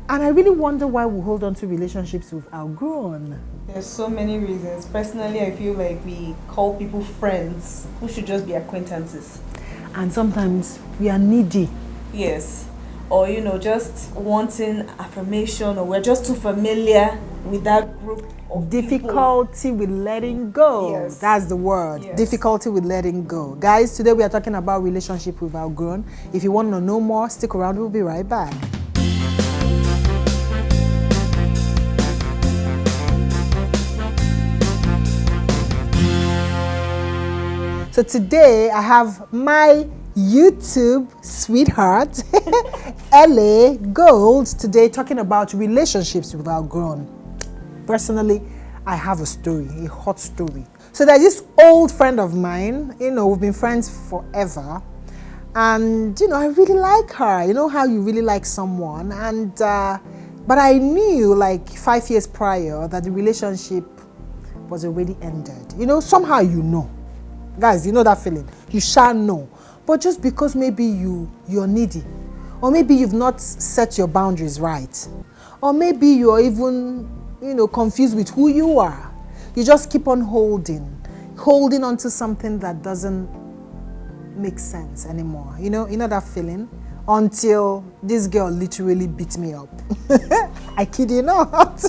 And I really wonder why we hold on to relationships we've outgrown. There's so many reasons. Personally, I feel like we call people friends who should just be acquaintances. And sometimes we are needy. Yes. Or, just wanting affirmation, or we're just too familiar with that group of Difficulty people. with letting go. Yes. That's the word. Yes. Difficulty with letting go. Guys, today we are talking about relationship we've outgrown. If you want to know more, stick around. We'll be right back. So today I have my YouTube sweetheart, LA Gold, today talking about relationships we've outgrown. Personally, I have a story, a hot story. So there's this old friend of mine, we've been friends forever. And, I really like her. You know how you really like someone. And, but I knew like 5 years prior that the relationship was already ended. Somehow Guys, you know that feeling. You shall know. But just because maybe you're needy, or maybe you've not set your boundaries right, or maybe you're even, confused with who you are, you just keep on holding on to something that doesn't make sense anymore. You know that feeling? Until this girl literally beat me up. I kid you not.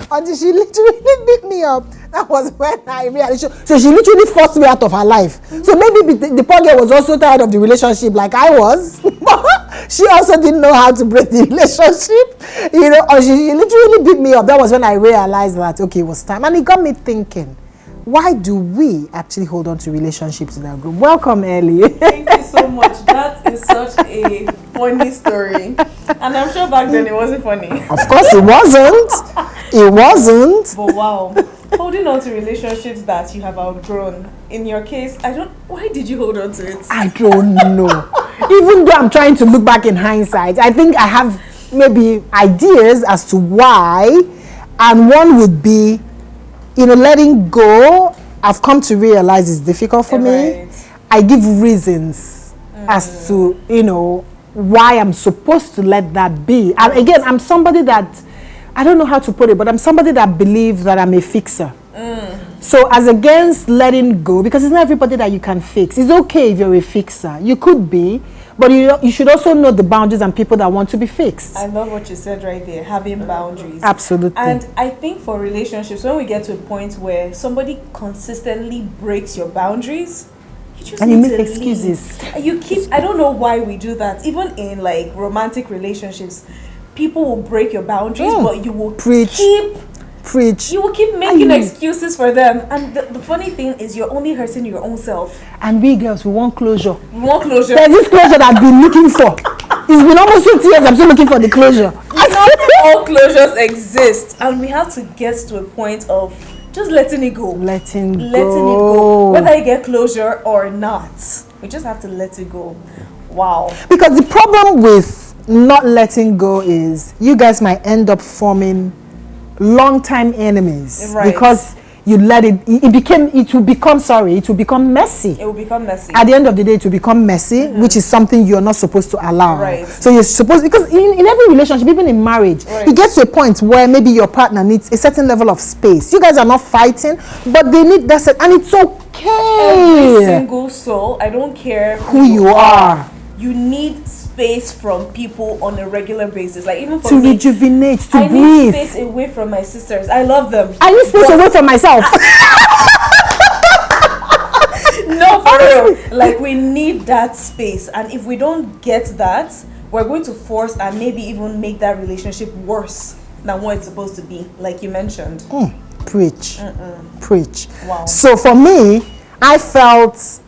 Until she literally beat me up. That was when I realized. So she literally forced me out of her life. So maybe the poor girl was also tired of the relationship like I was. She also didn't know how to break the relationship. Or she literally beat me up. That was when I realized that, okay, it was time. And it got me thinking, why do we actually hold on to relationships in our group? Welcome, Ellie. Thank you so much. That is such a funny story. And I'm sure back then it wasn't funny. Of course it wasn't. It wasn't. But wow. Holding on to relationships that you have outgrown. In your case, why did you hold on to it? I don't know. Even though I'm trying to look back in hindsight, I think I have maybe ideas as to why. And one would be, letting go. I've come to realize it's difficult for me. I give reasons as to, why I'm supposed to let that be. And again, I'm somebody that, I don't know how to put it, but I'm somebody that believes that I'm a fixer. So as against letting go, because it's not everybody that you can fix. It's okay if you're a fixer. You could be, but you should also know the boundaries and people that want to be fixed. I love what you said right there, having boundaries. Absolutely. And I think for relationships, when we get to a point where somebody consistently breaks your boundaries, you make excuses. I don't know why we do that. Even in like romantic relationships, people will break your boundaries, but you will preach. You will keep making excuses for them. And the funny thing is, you're only hurting your own self. And we girls, we want closure. There's this closure that I've been looking for. It's been almost 2 years, I'm still looking for the closure. All closures exist. And we have to get to a point of just letting it go. Letting it go. Whether you get closure or not. We just have to let it go. Wow. Because the problem with not letting go is you guys might end up forming long-time enemies. Right. Because you let it will become messy. It will become messy. At the end of the day, it will become messy, which is something you're not supposed to allow. Right. So you're supposed, because in every relationship, even in marriage, you get to a point where maybe your partner needs a certain level of space. You guys are not fighting, but they need that, and it's okay. Every single soul, I don't care who you are. You need space from people on a regular basis. Like even for me, to rejuvenate, to breathe. I need space away from my sisters. I love them. I need space away from myself. No, for real. Like we need that space, and if we don't get that, we're going to force and maybe even make that relationship worse than what it's supposed to be. Like you mentioned. Preach. Preach. Wow. So for me, I felt,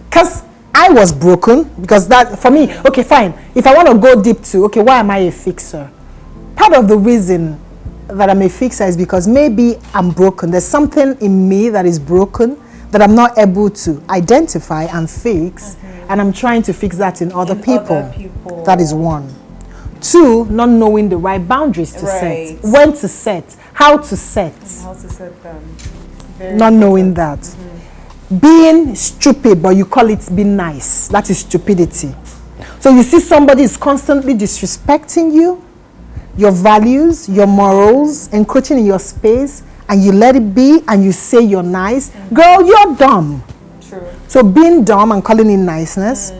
because I was broken, because that, for me, okay, fine. If I want to go deep to, okay, why am I a fixer? Part of the reason that I'm a fixer is because maybe I'm broken. There's something in me that is broken that I'm not able to identify and fix, and I'm trying to fix that in other people. That is one. Two, not knowing the right boundaries to set, when to set, how to set. How to set them. Not knowing that. Being stupid, but you call it being nice. That is stupidity. So you see somebody is constantly disrespecting you, your values, your morals, encroaching in your space, and you let it be and you say you're nice. Girl, you're dumb. True. So being dumb and calling it niceness.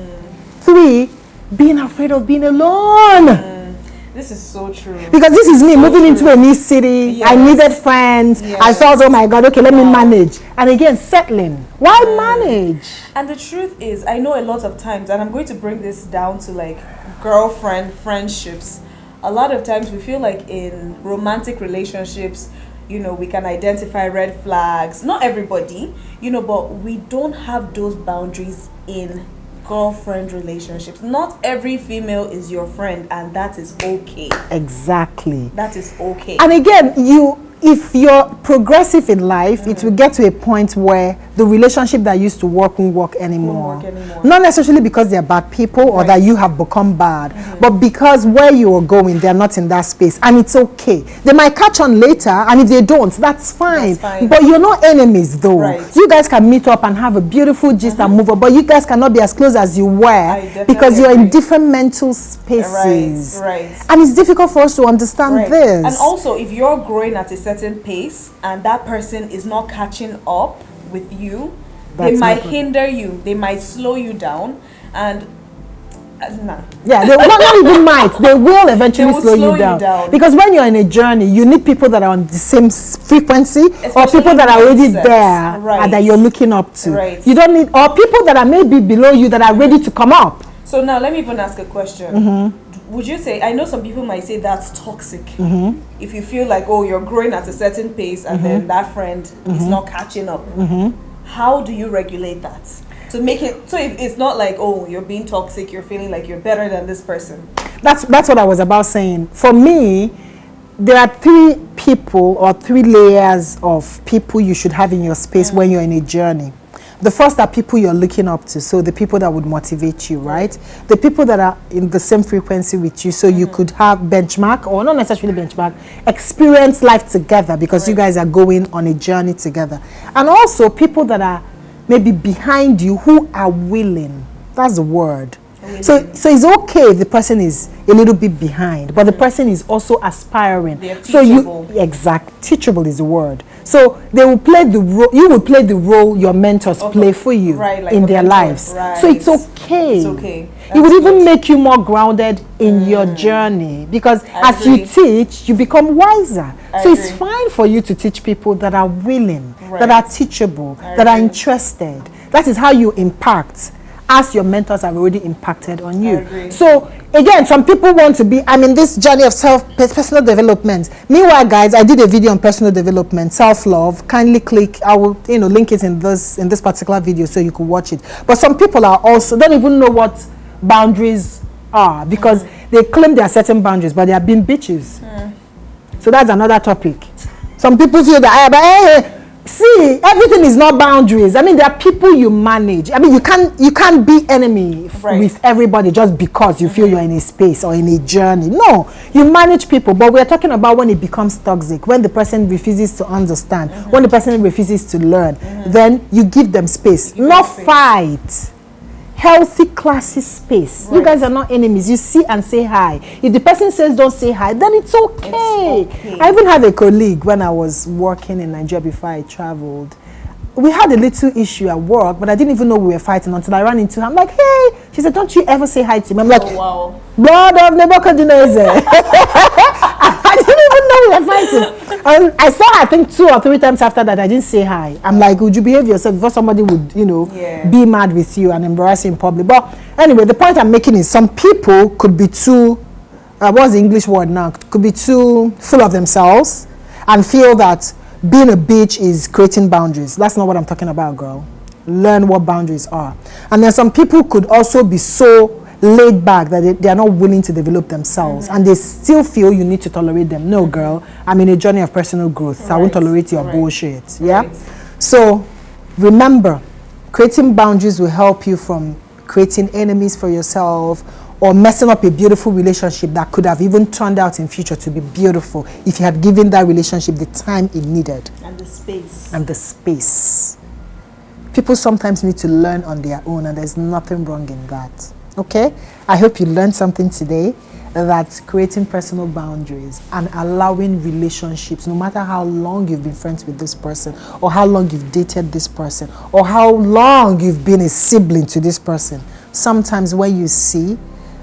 3, being afraid of being alone. This is so true. Because this is me so moving true. into a new city. Yes. I needed friends. Yes. I felt, oh my God, okay, let me manage. And again, settling. Why manage? And the truth is, I know a lot of times, and I'm going to bring this down to like girlfriend friendships. A lot of times we feel like in romantic relationships, you know, we can identify red flags. Not everybody, you know, but we don't have those boundaries in girlfriend relationships. Not every female is your friend, and that is okay. Exactly. That is okay. And again, if you're progressive in life, it will get to a point where the relationship that used to work won't work anymore. Not necessarily because they're bad people or that you have become bad, but because where you are going, they're not in that space. And it's okay. They might catch on later, and if they don't, that's fine. But you're not enemies though. Right. You guys can meet up and have a beautiful gist and move on, but you guys cannot be as close as you were because you're in different mental spaces. Right. And it's difficult for us to understand this. And also, if you're growing at a certain pace and that person is not catching up with you, they might hinder you, they might slow you down, and yeah, they will not even might, they will eventually slow you down. Because when you're in a journey, you need people that are on the same frequency, or people that are already there and that you're looking up to. You don't need, or people that are maybe below you that are ready to come up. So now let me even ask a question. Would you say, I know some people might say that's toxic. If you feel like, oh, you're growing at a certain pace and then that friend is not catching up. How do you regulate that? To make it, so it's not like, oh, you're being toxic, you're feeling like you're better than this person. That's what I was about saying. For me, there are 3 people or 3 layers of people you should have in your space when you're in a journey. The first are people you're looking up to, so the people that would motivate you, right? The people that are in the same frequency with you, so you could have benchmark, or not necessarily benchmark, experience life together because you guys are going on a journey together. And also people that are maybe behind you who are willing. That's the word. So it's okay if the person is a little bit behind, but the person is also aspiring. So teachable is the word. So they will play the role, you will play the role your mentors play for you like in their lives. So it's okay. It's okay. It would even make you more grounded in your journey, because as you teach, you become wiser. So it's fine for you to teach people that are willing, that are teachable, that are interested. That is how you impact, as your mentors have already impacted on you. So again, some people want to be, I'm in this journey of personal development. Meanwhile, guys, I did a video on personal development, self-love. Kindly click, I will link it in this particular video so you can watch it. But some people are also don't even know what boundaries are, because they claim there are certain boundaries, but they are being bitches. So that's another topic. Some people feel that see, everything is not boundaries. I mean, there are people you manage. I mean, you can't be enemy with everybody just because you feel you're in a space or in a journey. No, you manage people. But we're talking about when it becomes toxic, when the person refuses to understand, when the person refuses to learn, then you give them space. Not fight. Healthy, classy space. You guys are not enemies. You see and say hi. If the person says don't say hi, then it's okay. I even had a colleague when I was working in Nigeria before I traveled. We had a little issue at work, but I didn't even know we were fighting until I ran into her. I'm like, hey. She said, don't you ever say hi to me. I'm like, blood of Nebuchadnezzar. I didn't even know we were fighting. And I saw her, I think 2 or 3 times after that. I didn't say hi. I'm like, would you behave yourself before somebody would, be mad with you and embarrass you in public? But anyway, the point I'm making is some people could be too, what's the English word now? Could be too full of themselves and feel that being a bitch is creating boundaries. That's not what I'm talking about, girl. Learn what boundaries are. And then some people could also be so laid back that they are not willing to develop themselves, and they still feel you need to tolerate them. No, girl, I'm in a journey of personal growth, so I won't tolerate your bullshit. So remember, creating boundaries will help you from creating enemies for yourself or messing up a beautiful relationship that could have even turned out in future to be beautiful if you had given that relationship the time it needed and the space. People sometimes need to learn on their own, and there's nothing wrong in that. Okay? I hope you learned something today, that creating personal boundaries and allowing relationships, no matter how long you've been friends with this person, or how long you've dated this person, or how long you've been a sibling to this person, sometimes when you see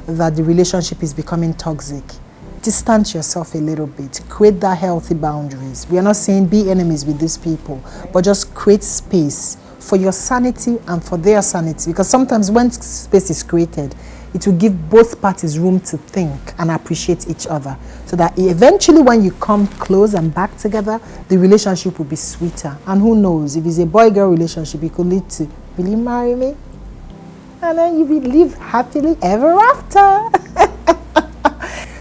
that the relationship is becoming toxic, distance yourself a little bit. Create that healthy boundaries. We are not saying be enemies with these people, but just create space for your sanity and for their sanity. Because sometimes when space is created, it will give both parties room to think and appreciate each other, so that eventually when you come close and back together, the relationship will be sweeter. And who knows, if it's a boy-girl relationship, it could lead to, will you marry me? And then you will live happily ever after.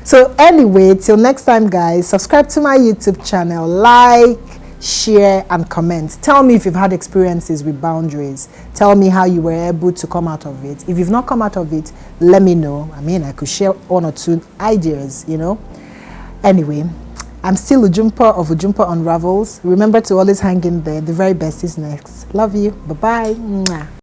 So anyway, till next time, guys, subscribe to my YouTube channel, like, share, and comment. Tell me if you've had experiences with boundaries. Tell me how you were able to come out of it. If you've not come out of it, let me know. I mean, I could share 1 or 2 ideas, you know. Anyway, I'm still Ujumpo of Ujumpo Unravels. Remember to always hang in there. The very best is next. Love you. Bye-bye.